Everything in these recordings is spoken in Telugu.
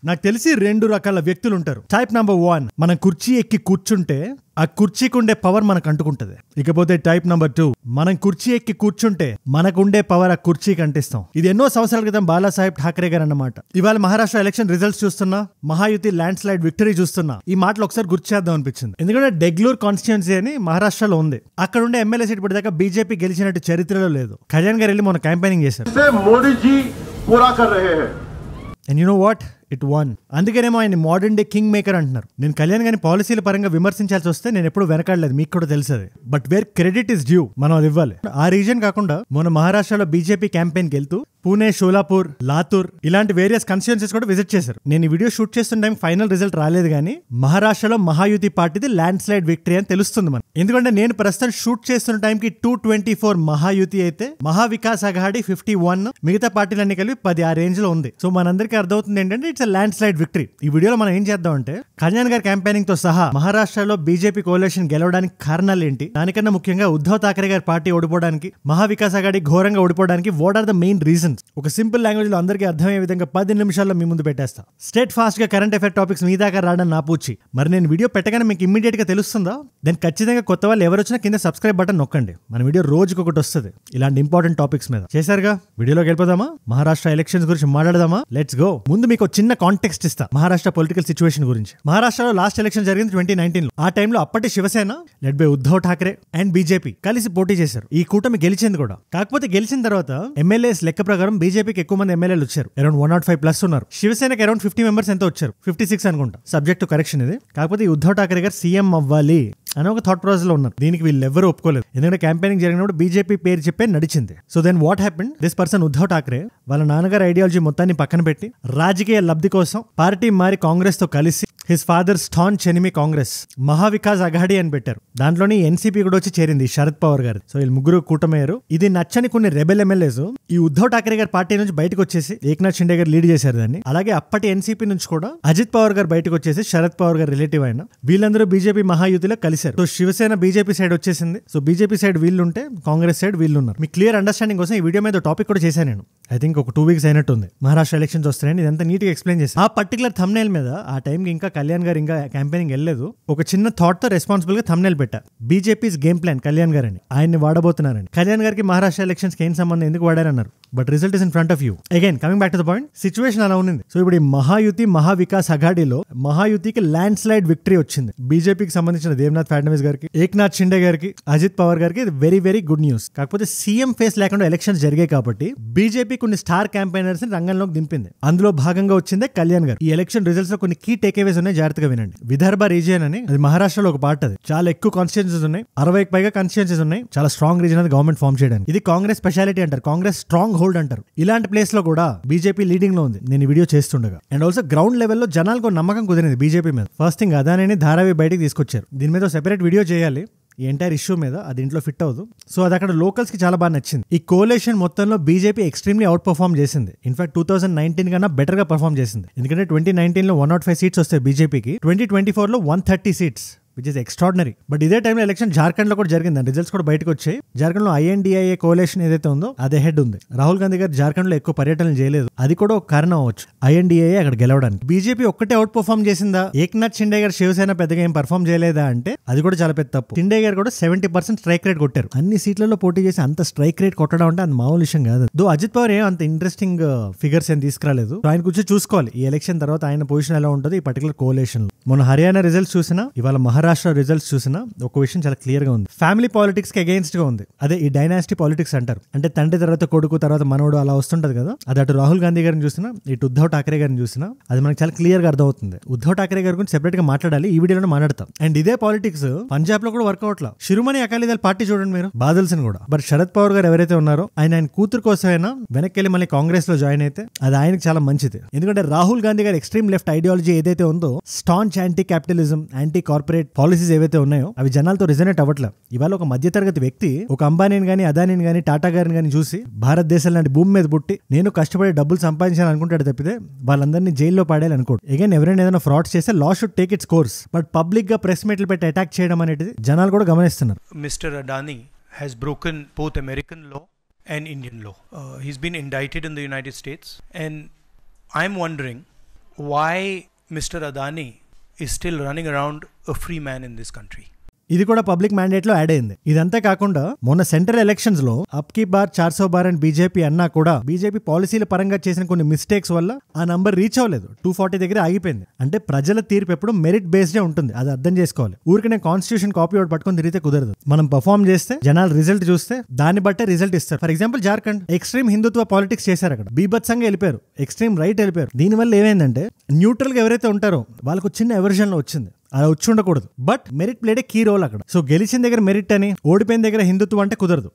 నాకు తెలిసి 2 రకాల వ్యక్తులు ఉంటారు. టైప్ నెంబర్ 1, మనం కుర్చీ ఎక్కి కూర్చుంటే ఆ కుర్చీకి ఉండే పవర్ మనకు అంటుకుంటది. ఇకపోతే టైప్ నెంబర్ 2, మనం కుర్చీ ఎక్కి కూర్చుంటే మనకుండే పవర్ ఆ కుర్చీకి అంటిస్తాం. ఇది ఎన్నో సంవత్సరాల క్రితం బాలాసాహెబ్ ఠాకరే గారు అన్నమాట. ఇవాళ మహారాష్ట్ర ఎలక్షన్ రిజల్ట్స్ చూస్తున్నా, మహాయుతి ల్యాండ్ స్లైడ్ విక్టరీ చూస్తున్నా, ఈ మాటలు ఒకసారి గుర్తు చేద్దాం అనిపించింది. ఎందుకంటే డెగ్లూర్ కాన్స్టిట్యుయెన్సీ అని మహారాష్ట్రలో ఉంది. అక్కడ ఉండే ఎమ్మెల్యే సీట్ పడిదాకా బీజేపీ గెలిచినట్టు చరిత్రలో లేదు. కళ్యాణ్ గారు వెళ్ళి మొన్న క్యాంపెయినింగ్ చేశారు. And you know what? It won. అందుకేనేమో ఆయన మోడర్న్ డే కింగ్ మేకర్ అంటున్నారు. నేను కళ్యాణ్ గారిని పాలసీల పరంగా విమర్శించాల్సి వస్తే నేను ఎప్పుడు వెనకాడలేదు, మీకు కూడా తెలుసది. But where credit is due, మనం అది ఇవ్వాలి. ఆ రీజన్ కాకుండా మన మహారాష్ట్రలో బీజేపీ క్యాంపెయిన్ కి వెళ్తూ పూణే, షోలాపూర్, లాతూర్ ఇలాంటి వేరియస్ కాన్స్టిట్యుయెన్సీస్ కూడా విజిట్ చేశారు. నేను ఈ వీడియో షూట్ చేస్తున్న టైం ఫైనల్ రిజల్ట్ రాలేదు, కానీ మహారాష్ట్రలో మహాయుతి పార్టీది ల్యాండ్ స్లైడ్ విక్టరీ అని తెలుస్తుంది మనం. ఎందుకంటే నేను ప్రస్తుతం షూట్ చేస్తున్న టైంకి 224 మహాయుతి అయితే, మహావికాస్ అఘాడి 51, మిగతా పార్టీలన్నీ కలిపి 10 ఆ రేంజ్ లో ఉంది. సో మనందరికీ అర్థమవుతుంది ఏంటంటే ఇట్స్ ల్యాండ్ స్లైడ్ విక్టరీ. ఈ వీడియోలో మనం ఏం చేద్దాం అంటే కళ్యాణ్ గారి క్యాంపెయినింగ్ తో సహా మహారాష్ట్రలో బీజేపీ కోalition గెలవడానికి కారణాలు ఏంటి, దానికన్నా ముఖ్యంగా ఉద్ధవ్ ఠాకరే గారి పార్టీ ఓడిపోవడానికి, మహావికాస్ అఘాడి ఘోరంగా ఓడిపోవడానికి what are the main reasons, ఒక సింపుల్ లాంగ్వేజ్ లో అందరికీ అర్థమయ్యే విధంగా 10 నిమిషాల్లో మీ ముందు పెట్టేస్తా. స్ట్రేట్ ఫాస్ట్ గా కరెంట్ అఫైర్ టాపిక్స్ మీ దాకా రావడం నా పూచి. మరి నేను వీడియో పెట్టగానే మీకు ఇమ్మీడియట్ గా తెలుస్తుందా? దాన్ని ఖచ్చితంగా కొత్త వాళ్ళు ఎవరు వచ్చినా కింద సబ్స్క్రైబ్ బటన్ నొక్కండి. మన వీడియో రోజుకి ఒకటి వస్తుంది ఇలాంటి ఇంపార్టెంట్ టాపిక్స్ మీద. చేశారుగా, వీడియోలోకి వెళ్ళిపోదామా? మహారాష్ట్ర ఎలక్షన్స్ గురించి మాట్లాడదామా? Let's go. ముందు మీకు చిన్న కాంటెక్స్ట్ ఇస్తా మహారాష్ట్ర పొలిటికల్ సిచ్యువేషన్ గురించి. మహారాష్ట్రలో లాస్ట్ ఎలక్షన్ జరిగింది 2019 లో. ఆ టైంలో అప్పటి Shiv Sena led by Uddhav Thackeray and BJP కలిసి పోటీ చేశారు. ఈ కూటమి గెలిచింది కూడా. కాకపోతే గెలిచిన తర్వాత ఎమ్మెల్యేస్ లెక్క ప్రకారం బీజేపీకి ఎక్కువ మంది ఎమ్మెల్యేలు వచ్చారు. అరౌండ్ 105+ ఉన్నారు. శివసేనకి అరౌండ్ 50 మెంబర్స్ ఎంతో వచ్చారు. 56 అనుకుంటా. సబ్జెక్ట్ టు కరెక్షన్ ఇది. కాకపోతే ఈ ఉద్ధవ్ ఠాకరే గారు సీఎం అవ్వాలి అని ఒక థాట్ ప్రాసెస్ లో ఉన్నారు. దీనికి వీళ్ళు ఎవరు ఒప్పుకోలేదు. ఎందుకంటే క్యాంపెయినింగ్ జరిగినప్పుడు బీజేపీ పేరు చెప్పే నడిచింది. So then what happened, this person Uddhav Thackeray వాళ్ళ నాన్నగారు ఐడియాలజీ మొత్తాన్ని పక్కన పెట్టి రాజకీయ లబ్ధి కోసం పార్టీ మారి కాంగ్రెస్ తో కలిసి his father staunch enemy Congress Maha Vikas Aghadi అని పెట్టారు. దాంట్లోని ఎన్సీపీ కూడా వచ్చి చేరింది శరద్ పవార్ గారు. సో వీళ్ళు ముగ్గురు కూటమయ్యారు. ఇది నచ్చని కొన్ని రెబెల్ ఎమ్మెల్యేస్ ఈ ఉద్ధవ్ ఠాకరే గారి పార్టీ నుంచి బయటకు వచ్చేసి ఏక్నాథ్ షిండే గారు లీడ్ చేశారు దాన్ని. అలాగే అప్పటి ఎన్సీపీ నుంచి కూడా అజిత్ పవార్ గారు బయటకు వచ్చేసి శరద్ పవార్ గారు రిలేటివ్ అయిన వీళ్ళందరూ బీజేపీ మహాయుతిలో కలిశారు. సో శివసేన బీజేపీ సైడ్ వచ్చేసింది. సో బీజేపీ సైడ్ వీళ్ళుంటే కాంగ్రెస్ సైడ్ వీళ్ళు ఉన్నారు. మీ క్లియర్ అండర్స్టాండింగ్ కోసం ఈ వీడియో మీద టాపిక్ కూడా చేశాను నేను. ఐ థింక్ ఒక 2 వీక్స్ అయినట్టుంది. మహారాష్ట్ర ఎలక్షన్స్ వస్తున్నాయని ఇదంతా నీట్ గా ఎక్స్ప్లెయిన్ చేశాను. ఆ పర్టికులర్ థంబ్నెయిల్ మీద ఆ టైంకి ఇంకా కళ్యాణ్ గారు ఇంకా క్యాంపెయినింగ్ వెళ్ళలేదు. ఒక చిన్న థాట్ తో రెస్పాన్సిబుల్ గా థంబ్నెయిల్ పెట్టా, బీజేపీస్ గేమ్ ప్లాన్ కళ్యాణ్ గారు అని. ఆయన్ని వాడబోతున్నారని. కళ్యాణ్ గారికి మహారాష్ట్ర ఎలక్షన్స్ కి ఏం సంబంధం, ఎందుకు వాడారన్నారు. But result is in front of you. Again coming back to the point, situation అలా ఉంది. సో ఇప్పుడు ఈ మహాయుతి మహావికాస్ అఘాడీలో మహాయుతికి ల్యాండ్ స్లైడ్ విక్టరీ వచ్చింది. బీజేపీకి సంబంధించిన దేవ్నాథ్ ఫడ్నవీస్ గారికి, ఏక్నాథ్ షిండే గారికి, అజిత్ పవార్ గారికి వెరీ వెరీ గుడ్ న్యూస్. కాకపోతే సీఎం ఫేస్ లేకుండా ఎలక్షన్స్ జరిగాయి కాబట్టి బీజేపీ కొన్ని స్టార్ క్యాంపెయినర్స్ ని రంగంలోకి దింపింది. అందులో భాగంగా వచ్చిందే కళ్యాణ్ గారు. ఈ ఎలక్షన్ రిజల్ట్స్ లో కొన్ని కీ టేక్అవేస్ ఉన్నాయి, జాగ్రత్తగా వినండి. విదర్భ రీజియన్ అని, అది మహారాష్ట్రలో ఒక పార్ట్. అది చాలా ఎక్కువ కాన్స్టిట్యుయెన్సీస్ ఉన్నాయి, 60కి పైగా కాన్స్టిట్యుయెన్సీస్ ఉన్నాయి. చాలా స్ట్రాంగ్ రీజన్ అది గవర్నమెంట్ ఫార్మ్ చేయడానికి. ఇది కాంగ్రెస్ స్పెషాలిటీ అంటారు, కాంగ్రెస్ స్ట్రాంగ్ హోల్డ్ అంటారు. ఇలాంటి ప్లేస్ లో కూడా బీజేపీ లీడింగ్ లో ఉంది నేను ఈ వీడియో చేస్తుండగా. అండ్ ఆల్సో గ్రౌండ్ లెవెల్లో జనాలకు నమ్మకం కుదిరింది బీజేపీ మీద. ఫస్ట్ థింగ్ అదానిని ధారావి బయటికి తీసుకొచ్చారు. దీని మీద సెపరేట్ వీడియో చేయాలి ఈ ఎంటైర్ ఇష్యూ మీద, అది ఇంట్లో ఫిట్ అవ్వదు. సో అది అక్కడ లోకల్స్ కి చాలా బాగా నచ్చింది. ఈ కోalition మొత్తంలో బీజేపీ ఎక్స్ట్రీమ్లీ అవుట్ పర్ఫార్మ్ చేసింది. ఇన్ఫాక్ట్ 2019 కన్నా బెటర్ గా పర్ఫార్మ్ చేసింది. ఎందుకంటే 2019 లో 105 సీట్స్ వస్తాయి బీజేపీకి, 2024 లో 130 seats, which is extraordinary. But ఇదే టైంలో ఎలక్షన్ జార్ఖండ్ లో కూడా జరిగింది. రిజల్ట్స్ కూడా బయటకు వచ్చాయి. జార్ఖండ్ లో ఐఎన్డిఐఏ కోalition ఏదైతే ఉందో అది హెడ్ ఉంది. రాహుల్ గాంధీ గారు జార్ఖండ్ లో ఎక్కువ పర్యటనలు చేయలేదు. అది కూడా ఒక కారణం అవ్వచ్చు ఐఎన్డిఐఏ అక్కడ గెలవడానికి. బీజేపీ ఒక్కటే అవుట్ పర్ఫార్మ్ చేసిందా, ఏక్నాథ్ షిండే గారు శివసేన పెద్దగా ఏం పర్ఫార్మ్ చేయలేదా అంటే అది కూడా చాలా పెద్ద తప్పు. షిండే గారు కూడా 70% స్ట్రైక్ రేట్ కొట్టారు. అన్ని సీట్లలో పోటీ చేసి అంత స్ట్రైక్ రేట్ కొట్టడం అంటే అది మామూలు విషయం కాదు. దో అజిత్ పవార్ ఏం అంత ఇంట్రెస్టింగ్ ఫిగర్స్ ఏం తీసుకురాలేదు. ఆయన కూర్చొని చూసుకోవాలి ఈ ఎలక్షన్ తర్వాత ఆయన పొజిషన్ ఎలా ఉంటుంది ఈ పర్టికులర్ కోalition లో. మొన్న హర్యానా రిజల్ట్స్ చూసినా, ఇవాళ మహారాష్ట్ర రిజల్ట్స్ చూసినా ఒక విషయం చాలా క్లియర్ గా ఉంది. ఫ్యామిలీ పాలిటిక్స్ కి అగైన్స్ట్ గా ఉంది. అదే ఈ డైనాసిటీ పాలిటిక్స్ అంటారు. అంటే తండ్రి తర్వాత కొడుకు తర్వాత మనవడు అలా వస్తుంటది కదా. అది అటు రాహుల్ గాంధీ గారిని చూసినా, ఇటు ఉద్ధవ్ ఠాకరే గారిని చూసినా అది మనకు చాలా క్లియర్ గా అర్థమవుతుంది. ఉద్ధవ్ ఠాకరే గారి గురించి సెపరేట్ గా మాట్లాడాలి, ఈ వీడియోలో మాట్లాడతాం. అండ్ ఇదే పాలిటిక్స్ పంజాబ్ లో కూడా వర్కౌట్ లా. శిరోమణి అకాలీదళ్ పార్టీ చూడండి మీరు, బాదల్స్ కూడా. బట్ శరద్ పవార్ గారు ఎవరైతే ఉన్నారో ఆయన కూతురు కోసమైనా వెనక్కి వెళ్ళి మళ్ళీ కాంగ్రెస్ లో జాయిన్ అయితే అది ఆయనకి చాలా మంచిది. ఎందుకంటే రాహుల్ గాంధీ గారి ఎక్స్ట్రీమ్ లెఫ్ట్ ఐడియాలజీ ఏదైతే ఉందో, staunch anti capitalism, anti corporate policies ఏవైతే ఉన్నాయో అవి జనాలతో రిజనేట్ అవ్వట్లేదు. ఇవాళ ఒక మధ్యతరగతి వ్యక్తి ఒక అంబానీని గానీ, అదానీని గానీ, టాటా గారిని గానీ చూసి భారతదేశం లాంటి భూమి మీద పుట్టి నేను కష్టపడి డబ్బులు సంపాదించాలని అనుకుంటాడు తప్పితే వాళ్ళందరినీ జైల్లో పాడేయాలి అనుకోడు. అగైన్ ఎవరైనా ఏదైనా ఫ్రాడ్స్ చేస్తే లా should take its course. But public గా ప్రెస్ మీట్లు పెట్టి అటాక్ చేయడం అనేది జనాలు కూడా గమనిస్తున్నారు. Mister Adani has broken both American law and Indian law. He's been indicted in the United States, and I'm wondering why Mr. Adani is still running around a free man in this country. ఇది కూడా పబ్లిక్ మ్యాండేట్ లో యాడ్ అయింది. ఇదంతా కాకుండా మొన్న సెంట్రల్ ఎలక్షన్స్ లో అప్ కీ బార్ 400 బార్ అని బీజేపీ అన్నా కూడా బీజేపీ పాలసీల పరంగా చేసిన కొన్ని మిస్టేక్స్ వల్ల ఆ నంబర్ రీచ్ అవ్వలేదు. 240 దగ్గర ఆగిపోయింది. అంటే ప్రజల తీర్పు ఎప్పుడు మెరిట్ బేస్డే ఉంటుంది, అది అర్థం చేసుకోవాలి. ఊరికనే కాన్స్టిట్యూషన్ కాపీ అవుట్ పట్టుకొని తిరిగితే కుదరదు. మనం పర్ఫార్మ్ చేస్తే జనాలు రిజల్ట్ చూస్తే దాన్ని బట్టే రిజల్ట్ ఇస్తారు. For example Jharkhand extreme Hindutva politics చేశారు, అక్కడ బీభత్సంగా వెళ్ళిపోయారు, ఎక్స్ట్రీమ్ రైట్ వెళ్ళిపోయారు. దీనివల్ల ఏమైందంటే న్యూట్రల్ గా ఎవరైతే ఉంటారో వాళ్ళకు చిన్న ఎవర్జన్ లో వచ్చింది, అలా వచ్చి ఉండకూడదు. But merit played a key role అక్కడ. సో గెలిచిన దగ్గర మెరిట్ అని, ఓడిపోయిన దగ్గర హిందుత్వం అంటే కుదరదు.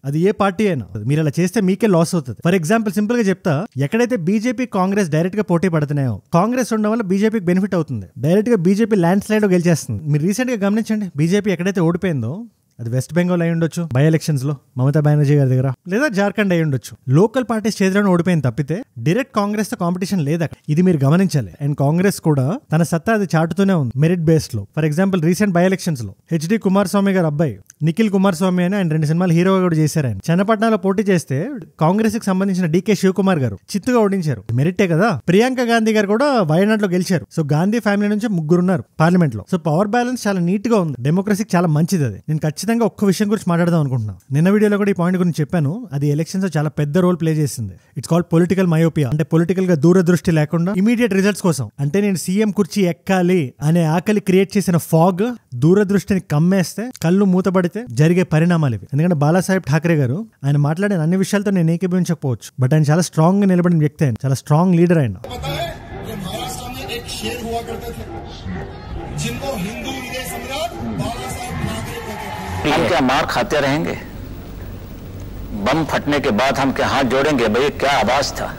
అది ఏ పార్టీ అయినా మీరు అలా చేస్తే మీకే లాస్ అవుతుంది. ఫర్ ఎగ్జాంపుల్ సింపుల్ గా చెప్తా, ఎక్కడైతే బీజేపీ కాంగ్రెస్ డైరెక్ట్ గా పోటీ పడుతున్నాయో కాంగ్రెస్ ఉండడం వల్ల బీజేపీకి బెనిఫిట్ అవుతుంది. డైరెక్ట్ గా బీజేపీ ల్యాండ్ స్లైడ్ గెలిచేస్తుంది. మీరు రీసెంట్ గా గమనించండి, బీజేపీ ఎక్కడైతే ఓడిపోయిందో అది వెస్ట్ బెంగాల్ అయి ఉండొచ్చు, బై ఎలక్షన్స్ లో మమతా బెనర్జీ గారి దగ్గర, లేదా జార్ఖండ్ అయి ఉండొచ్చు. లోకల్ పార్టీస్ చేతిలోనే ఓడిపోయింది తప్పితే డైరెక్ట్ కాంగ్రెస్ తో కాంపిటీషన్ లేదు. ఇది మీరు గమనించాలి. అండ్ కాంగ్రెస్ కూడా తన సత్తా అది చాటుతూనే ఉంది మెరిట్ బేస్ లో. For example recent by elections లో హెచ్డి కుమారస్వామి గారు అబ్బాయి నిఖిల్ కుమారస్వామి అని ఆయన 2 సినిమాలు హీరోగా కూడా చేశారు. ఆయన చెన్నపట్నంలో పోటీ చేస్తే కాంగ్రెస్ కి సంబంధించిన డీకే శివకుమార్ గారు చిత్తుగా ఓడించారు. మెరిటే కదా. ప్రియాంక గాంధీ గారు కూడా వయనాడులో గెలిచారు. సో గాంధీ ఫ్యామిలీ నుంచి 3 ఉన్నారు పార్లమెంట్ లో. సో పవర్ బ్యాలెన్స్ చాలా నీట్ గా ఉంది, డెమోక్రసీకి చాలా మంచిది. అది నేను ఖచ్చితంగా ఒక్క విషయం గురించి మాట్లాడదాం అనుకుంటున్నాను. నిన్న వీడియోలో కూడా ఈ పాయింట్ గురించి చెప్పాను. అది ఎలక్షన్స్ లో చాలా పెద్ద రోల్ ప్లే చేసింది. It's called political myopia. అంటే పొలిటికల్ గా దూరదృష్టి లేకుండా ఇమీడియట్ రిజల్ట్స్ కోసం, అంటే నేను సీఎం కుర్చీ ఎక్కాలి అనే ఆకలి క్రియేట్ చేసిన ఫాగ్ దూరదృష్టిని కమ్మేస్తే, కళ్ళు మూతపడితే జరిగే పరిణామాలు ఇవి. ఎందుకంటే బాలాసాహెబ్ ఠాకరే గారు ఆయన మాట్లాడిన అన్ని విషయాలతో నేను ఏకీభవించకపోవచ్చు, బట్ ఆయన చాలా స్ట్రాంగ్ గా నిలబడిన వ్యక్తి, ఆయన చాలా స్ట్రాంగ్ లీడర్. ఆయన हम क्या मार खाते रहेंगे? बम फटने के बाद हम क्या हाथ जोड़ेंगे? भैया क्या आवाज था.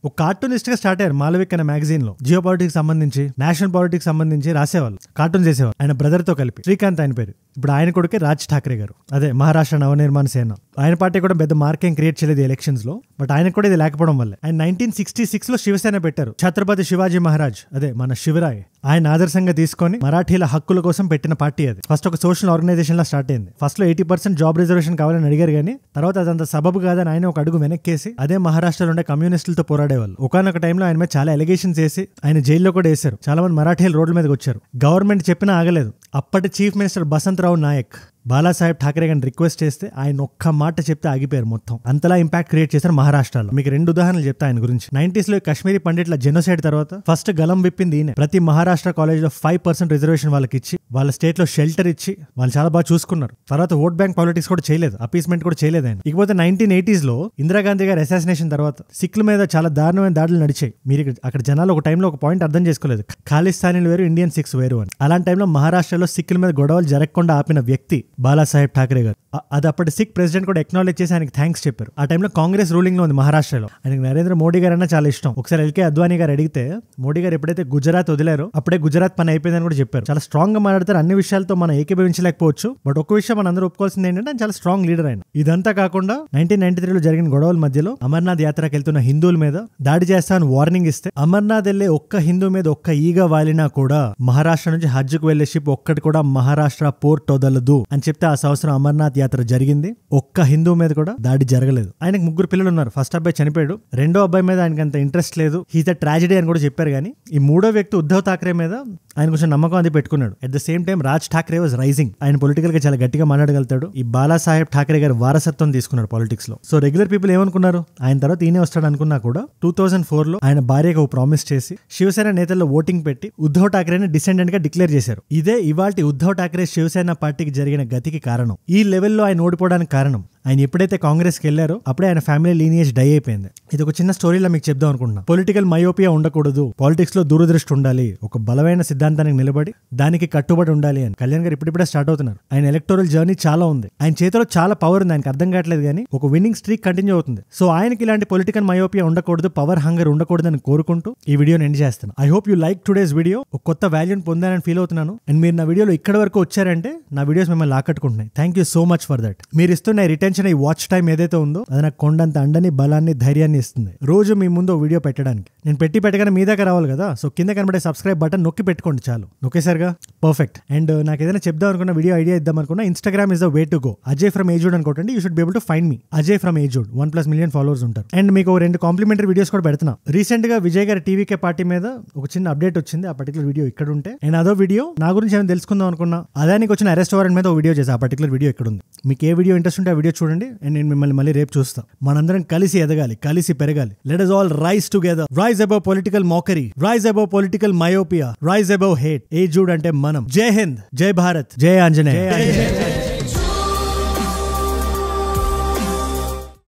ఒక కార్టూనిస్ట్ గా స్టార్ట్ అయ్యారు మాలవిక్ అనే మ్యాగజైన్ లో. జియో పాలిటిక్స్ సంబంధించి, నేషనల్ పాలిటిక్స్ సంబంధించి రాసేవాళ్ళు, కార్టూన్ చేసేవాళ్ళు. ఆయన బ్రదర్ తో కలిపి, శ్రీకాంత్ ఆయన పేరు. ఇప్పుడు ఆయన కొడుకే రాజ్ ఠాకరే గారు, అదే మహారాష్ట్ర నవనిర్మాణ సేన. ఆయన పార్టీ కూడా పెద్ద మార్కేం క్రియేట్ చేయలేదు ఎలక్షన్స్ లో, బట్ ఆయన కూడా ఇది లేకపోవడం వల్ల ఆయన 1966 లో శివసేన పెట్టారు. ఛత్రపతి శివాజీ మహారాజ్, అదే మన శివరాయ్, ఆయన ఆదర్శంగా తీసుకొని మరాఠీల హక్కుల కోసం పెట్టిన పార్టీ అది. ఫస్ట్ ఒక సోషల్ ఆర్గనైజేషన్ లా స్టార్ట్ అయింది. ఫస్ట్ లో 80% జాబ్ రిజర్వేషన్ కావాలని అడిగారు, కానీ తర్వాత అదంత సబబు కాదని ఆయన ఒక అడుగు వెనక్కేసి అదే మహారాష్ట్రలో ఉండే కమ్యూనిస్టులతో పోరాడేవాళ్ళు. ఒకనొక టైంలో ఆయన మీద చాలా ఎలిగేషన్స్ వేసి ఆయన జైల్లో కూడా వేశారు. చాలా మంది మరాఠీలు రోడ్ల మీదకి వచ్చారు. గవర్నమెంట్ చెప్పినా ఆగలేదు. అప్పటి చీఫ్ మినిస్టర్ బసంతరావు నాయక్ బాలాసాహెబ్ ఠాకరే గారిని రిక్వెస్ట్ చేస్తే ఆయన ఒక్క మాట చెప్తే ఆగిపోయారు మొత్తం. అంతలా ఇంపాక్ట్ క్రియేట్ చేశారు మహారాష్ట్రలో. మీకు 2 ఉదాహరణలు చెప్తా ఆయన గురించి. 90s లో కాశ్మీరీ పండిట్ల జెనోసైడ్ తర్వాత ఫస్ట్ గలం విప్పింది ఈయన. ప్రతి మహారాష్ట్ర కాలేజ్ లో 5% రిజర్వేషన్ వాళ్ళకి ఇచ్చి, వాళ్ళ స్టేట్ లో షెల్టర్ ఇచ్చి వాళ్ళు చాలా బాగా చూసుకున్నారు. తర్వాత ఓట్ బ్యాంక్ పాలిటిక్స్ కూడా చేయలేదు, అపీస్మెంట్ కూడా చేయలేదు ఆయన. ఇకపోతే 1980s లో ఇందిరాగాంధీ గారి అసాసినేషన్ తర్వాత సిక్కుల మీద చాలా దారుణమైన దాడులు నడిచాయి. మీరు అక్కడ జనాలు ఒక టైంలో ఒక పాయింట్ అర్థం చేసుకోలేదు, ఖాళిస్తానీలు వేరు, ఇండియన్ సిక్స్ వేరు అని. అలాంటి టైంలో మహారాష్ట్రలో సిక్కుల మీద గొడవలు జరగకుండా ఆపిన వ్యక్తి బాలాసాహెబ్ ఠాకరే గారు. అది అప్పటి సిక్ ప్రెసిడెంట్ కూడా ఎక్నాలెడ్జ్ చేసి ఆయనకి థ్యాంక్స్ చెప్పారు. ఆ టైంలో కాంగ్రెస్ రూలింగ్ లో ఉంది మహారాష్ట్రలో. ఆయనకి నరేంద్ర మోడీ గారు అన్నా చాలా ఇష్టం. ఒకసారి ఎల్కే అద్వానీ గారు అడిగితే మోడీ గారు ఎప్పుడైతే గుజరాత్ వదిలారో అప్పుడే గుజరాత్ పని అయిపోయిందని కూడా చెప్పారు. చాలా స్ట్రాంగ్ గా మాట్లాడతారు. అన్ని విషయాలతో మనం ఏకీభవించలేకపోవచ్చు, బట్ ఒక విషయం మన అందరూ ఒప్పుకోవాల్సింది ఏంటంటే ఆయన చాలా స్ట్రాంగ్ లీడర్. ఆయన ఇదంతా కాకుండా 1993 లో జరిగిన గొడవల మధ్యలో అమర్నాథ్ యాత్రకు వెళ్తున్న హిందువుల మీద దాడి చేస్తామని వార్నింగ్ ఇస్తే, అమర్నాథ్ వెళ్లే ఒక్క హిందూ మీద ఒక్క ఈగ వాలినా కూడా మహారాష్ట్ర నుంచి హజ్కు వెళ్లే షిప్ ఒక్కటి కూడా మహారాష్ట్ర పోర్ట్ వదలదు అని చెప్తే ఆ సంవత్సరం అమర్నాథ్ యాత్ర జరిగింది. ఒక్క హిందూ మీద కూడా దాడి జరగలేదు. ఆయనకు 3 పిల్లలు ఉన్నారు. ఫస్ట్ అబ్బాయి చనిపోయాడు, రెండో అబ్బాయి మీద ఆయనకి అంత ఇంట్రెస్ట్ లేదు, హీస్ అ ట్రాజడీ అని కూడా చెప్పారు. కానీ ఈ 3వ వ్యక్తి ఉద్ధవ్ ఠాకరే మీద ఆయన కొంచెం నమ్మకం అది పెట్టుకున్నాడు. At the same time Raj Thackeray was rising. ఆయన పొలిటికల్ గా చాలా గట్టిగా మాట్లాడగలుగుతాడు. ఈ బాలాసాహెబ్ ఠాకరే గారు వారసత్వం తీసుకున్నాడు పాలిటిక్స్ లో. సో రెగ్యులర్ పీపుల్ ఏమనుకున్నారు, ఆయన తర్వాత ఈయనే వస్తాడు అనుకున్నా కూడా 2004 లో ఆయన భార్యకు ప్రామిస్ చేసి శివసేన నేతల్లో ఓటింగ్ పెట్టి ఉద్ధవ్ ఠాకరేని డిసెండెంట్ గా డిక్లేర్ చేశారు. ఇదే ఇవాల్టి ఉద్ధవ్ ఠాకరే శివసేన పార్టీకి జరిగిన గతికి కారణం. ఈ లెవెల్లో ఆయన ఓడిపోవడానికి కారణం ఆయన ఎప్పుడైతే కాంగ్రెస్కి వెళ్లారో అప్పుడే ఆయన ఫ్యామిలీ లీనియేజ్ డై అయిపోయింది. ఇది ఒక చిన్న స్టోరీలో మీకు చెప్దాం అనుకుంటున్నా. పొలిటికల్ మయోపియా ఉండకూడదు, పాలిటిక్స్ లో దూరదృష్టి ఉండాలి, ఒక బలమైన సిద్ధాంతానికి నిలబడి దానికి కట్టుబడి ఉండాలి అని కళ్యాణ్ గారు ఇప్పుడిప్పుడే స్టార్ట్ అవుతున్నారు. ఆయన ఎలక్టోరల్ జర్నీ చాలా ఉంది, ఆయన చేతిలో చాలా పవర్ ఉంది. ఆయనకు అర్థం కావట్లేదు కానీ ఒక విన్నింగ్ స్ట్రీక్ కంటిన్యూ అవుతుంది. సో ఆయనకి ఇలాంటి పొలిటికల్ మయోపియా ఉండకూడదు, పవర్ హంగర్ ఉండకూడదు అని కోరుకుంటూ ఈ వీడియోని ఎండ్ చేస్తాను. I hope you like today's video. ఒక కొత్త వాల్యూని పొందానని ఫీల్ అవుతున్నాను. అండ్ మీరు నా వీడియోలో ఇక్కడ వరకు వచ్చారంటే నా వీడియోస్ మిమ్మల్ని ఆకట్టుకుంటున్నాయి. Thank you so much for that. మీరు ఇస్తున్న రిటర్న్ కేటాయించిన ఈ వాచ్ టైం ఏదైతే ఉందో అది నాకు కొండంత అండని, బలాన్ని, ధైర్యాన్ని ఇస్తుంది. రోజు మీ ముందు వీడియో పెట్టడానికి. నేను పెట్టగానే మీ దగ్గర రావాలి కదా, సో కింద కనబడే సబ్స్క్రైబ్ బటన్ నొక్కి పెట్టుకోండి చాలు. నొక్కేసారుగా, పర్ఫెక్ట్. అండ్ నాకు ఏదైనా చెప్దాం అనుకున్న, వీడియో ఐడియా ఇద్దాం అనుకున్నా, Instagram is the way to go. Ajay from ఏజుడ్ అనుకోండి, you should be able to find me. Ajay from ఏజుడ్ 1+ మిలియన్ ఫాలోవర్స్ ఉంటారు. అండ్ మీకు 2 కాంప్లిమెంటరీ వీడియోస్ కూడా పెడుతున్నా. రీసెంట్ గా విజయ్ గారి టీవీకే పార్టీ మీద ఒక చిన్న అప్డేట్ వచ్చింది. ఆ పర్టికులర్ వీడియో ఇక్కడ ఉంటే, అండ్ అదో వీడియో నా గురించి ఏమైనా తెలుసుకుందాం అనుకున్నా, అదానికి వచ్చిన అరెస్ట్ వారెంట్ మీద ఒక వీడియో చేసి, ఆ పర్టికులర్ వీడియో ఇక్కడ ఉంది. మీకు ఏ వీడియో ఇంట్రెస్ట్ ఉంటే ఆ వీడియో చూడండి. అండ్ నేను మిమ్మల్ని మళ్ళీ రేపు చూస్తాం. మనందరం కలిసి ఎదగాలి, కలిసి పెరగాలి. Let us all rise together. Rise above political mockery. Rise above political myopia. Rise above hate. ఏజుడ్ అంటే మనం. జై హింద్, జై భారత్, జై ఆంజనేయ.